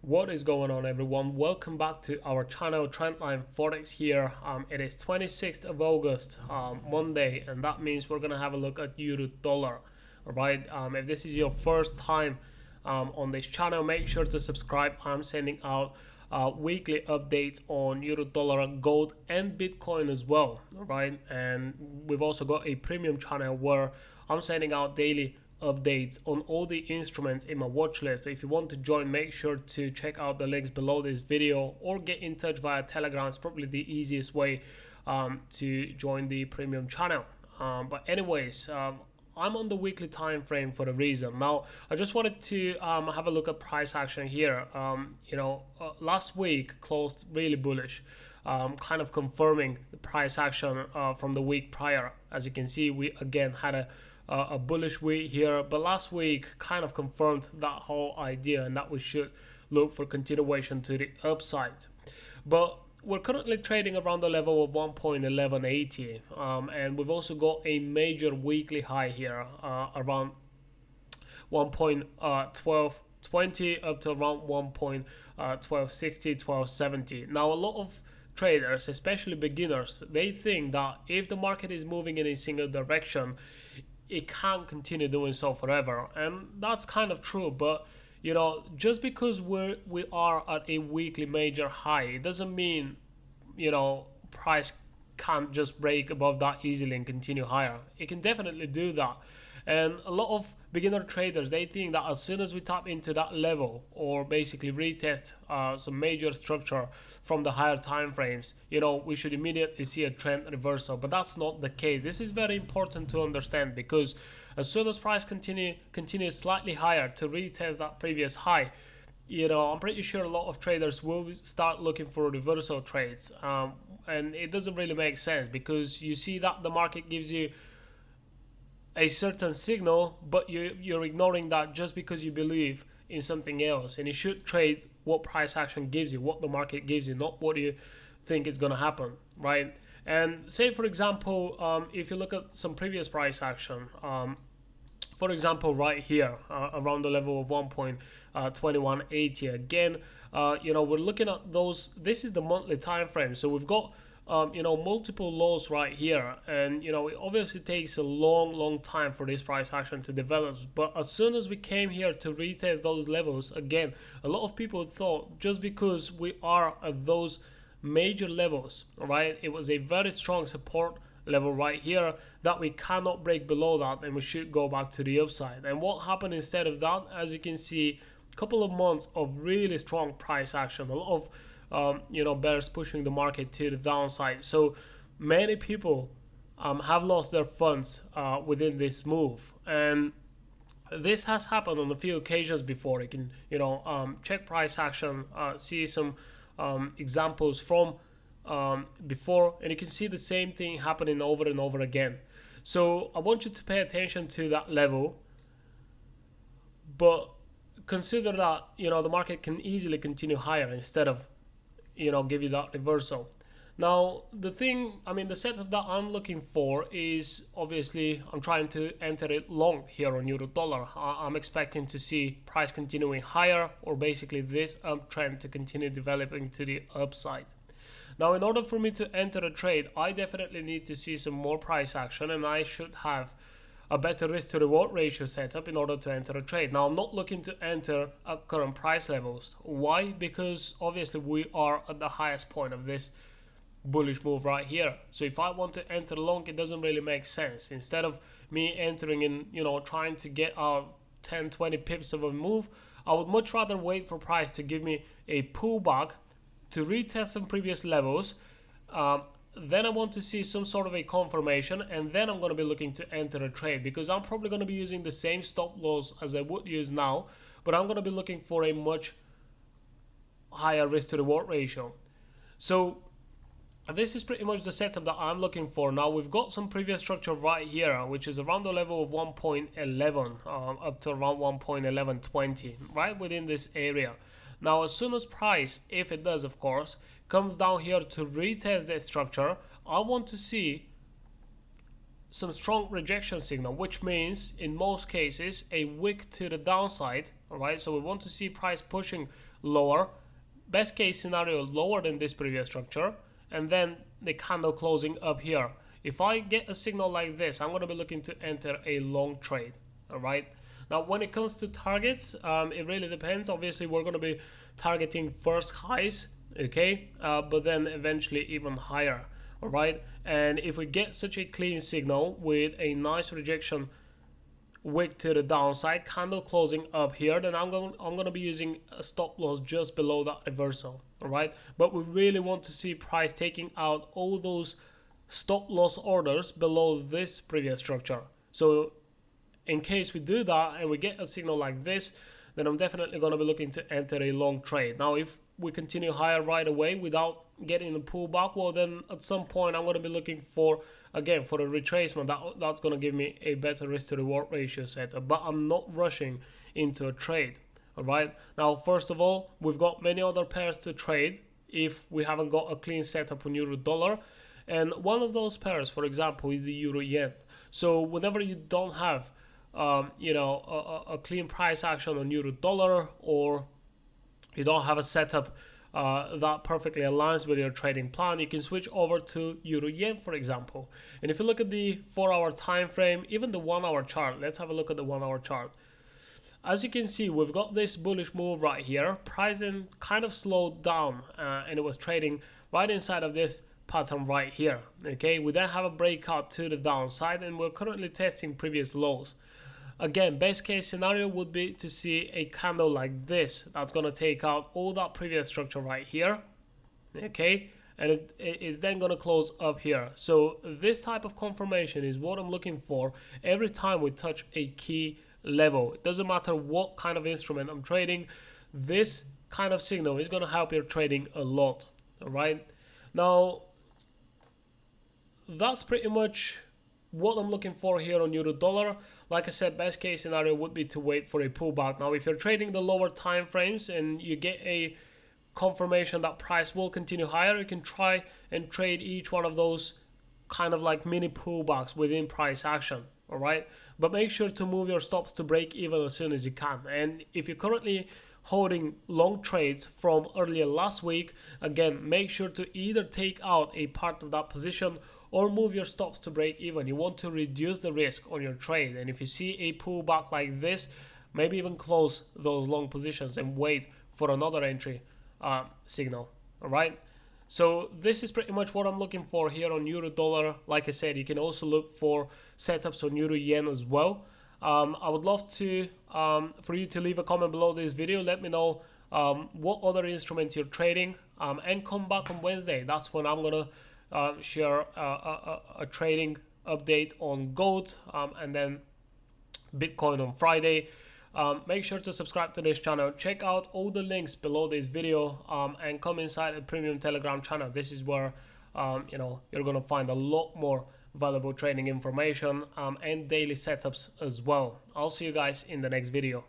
What is going on, everyone? Welcome back to our channel, Trendline Forex here. It is 26th of August, Monday, and that means we're gonna have a look at euro dollar. All right. If this is your first time on this channel, make sure to subscribe. I'm sending out weekly updates on euro dollar, gold, and Bitcoin as well. All right, and we've also got a premium channel where I'm sending out daily updates on all the instruments in my watch list. So if you want to join, make sure to check out the links below this video or get in touch via Telegram. It's probably the easiest way to join the premium channel. But anyways, I'm on the weekly time frame for a reason. Now, I just wanted to have a look at price action here. Last week closed really bullish, kind of confirming the price action from the week prior. As you can see, we again had a bullish week here, but last week kind of confirmed that whole idea and that we should look for continuation to the upside. But we're currently trading around the level of 1.1180, and we've also got a major weekly high here around 1.1220 up to around 1.1260, 1270. Now, a lot of traders, especially beginners, they think that if the market is moving in a single direction, it can't continue doing so forever, and that's kind of true. But just because we are at a weekly major high, it doesn't mean price can't just break above that easily and continue higher. It can definitely do that, and a lot of beginner traders, they think that as soon as we tap into that level or basically retest some major structure from the higher time frames, we should immediately see a trend reversal. But that's not the case. This is very important to understand, because as soon as price continues slightly higher to retest that previous high, I'm pretty sure a lot of traders will start looking for reversal trades, and it doesn't really make sense, because you see that the market gives you a certain signal, but you're ignoring that just because you believe in something else. And you should trade what price action gives you, what the market gives you, not what you think is going to happen, right? And say, for example, if you look at some previous price action, for example, right here around the level of 1.2180 again, we're looking at those. This is the monthly time frame, so we've got multiple lows right here, and it obviously takes a long time for this price action to develop. But as soon as we came here to retest those levels again, a lot of people thought just because we are at those major levels, right, it was a very strong support level right here, that we cannot break below that and we should go back to the upside. And what happened instead of that? As you can see, a couple of months of really strong price action, a lot of bears pushing the market to the downside. So many people have lost their funds within this move, and this has happened on a few occasions before. You can check price action, see some examples from before, and you can see the same thing happening over and over again. So I want you to pay attention to that level, but consider that the market can easily continue higher instead of give you that reversal. Now, the setup that I'm looking for is, obviously, I'm trying to enter it long here on euro dollar. I'm expecting to see price continuing higher, or basically this uptrend to continue developing to the upside. Now, in order for me to enter a trade, I definitely need to see some more price action, and I should have a better risk to reward ratio setup in order to enter a trade. Now, I'm not looking to enter at current price levels. Why? Because obviously we are at the highest point of this bullish move right here. So if I want to enter long, it doesn't really make sense. Instead of me entering in, trying to get out 10-20 pips of a move, I would much rather wait for price to give me a pullback to retest some previous levels. Then I want to see some sort of a confirmation, and then I'm going to be looking to enter a trade, because I'm probably going to be using the same stop loss as I would use now, but I'm going to be looking for a much higher risk to reward ratio. So this is pretty much the setup that I'm looking for. Now, we've got some previous structure right here, which is around the level of 1.11 up to around 1.1120, right within this area. Now, as soon as price, if it does, of course, comes down here to retest that structure, I want to see some strong rejection signal, which means in most cases a wick to the downside. All right, so we want to see price pushing lower, best case scenario lower than this previous structure, and then the candle closing up here. If I get a signal like this, I'm going to be looking to enter a long trade. All right, now when it comes to targets, it really depends. Obviously we're going to be targeting first highs, okay, but then eventually even higher. All right, and if we get such a clean signal with a nice rejection wick to the downside, candle closing up here, then I'm going to be using a stop loss just below that reversal. All right, but we really want to see price taking out all those stop loss orders below this previous structure. So in case we do that and we get a signal like this, then I'm definitely going to be looking to enter a long trade. Now if we continue higher right away without getting the pullback, well then at some point I'm going to be looking for, again, for a retracement that's going to give me a better risk to reward ratio setup, but I'm not rushing into a trade. All right, now first of all, we've got many other pairs to trade if we haven't got a clean setup on euro dollar, and one of those pairs, for example, is the euro yen. So whenever you don't have a clean price action on euro dollar, or you don't have a setup that perfectly aligns with your trading plan, you can switch over to euro yen, for example. And if you look at the 4-hour time frame, even the 1-hour chart, let's have a look at the 1-hour chart. As you can see, we've got this bullish move right here. Price then kind of slowed down and it was trading right inside of this pattern right here. Okay, we then have a breakout to the downside and we're currently testing previous lows. Again, best case scenario would be to see a candle like this that's going to take out all that previous structure right here. Okay, and it is then going to close up here. So this type of confirmation is what I'm looking for every time we touch a key level. It doesn't matter what kind of instrument I'm trading, this kind of signal is going to help your trading a lot. All right, now that's pretty much what I'm looking for here on euro dollar. Like I said, best case scenario would be to wait for a pullback. Now if you're trading the lower time frames and you get a confirmation that price will continue higher, you can try and trade each one of those kind of like mini pullbacks within price action. All right, but make sure to move your stops to break even as soon as you can. And if you're currently holding long trades from earlier last week, again, make sure to either take out a part of that position or move your stops to break even. You want to reduce the risk on your trade, and if you see a pullback like this, maybe even close those long positions and wait for another entry signal. All right, so this is pretty much what I'm looking for here on euro dollar. Like I said, you can also look for setups on euro yen as well. I would love to for you to leave a comment below this video. Let me know what other instruments you're trading, and come back on Wednesday. That's when I'm gonna share a trading update on gold, and then Bitcoin on Friday. Make sure to subscribe to this channel. Check out all the links below this video, and come inside the premium Telegram channel. This is where you're gonna find a lot more valuable trading information and daily setups as well. I'll see you guys in the next video.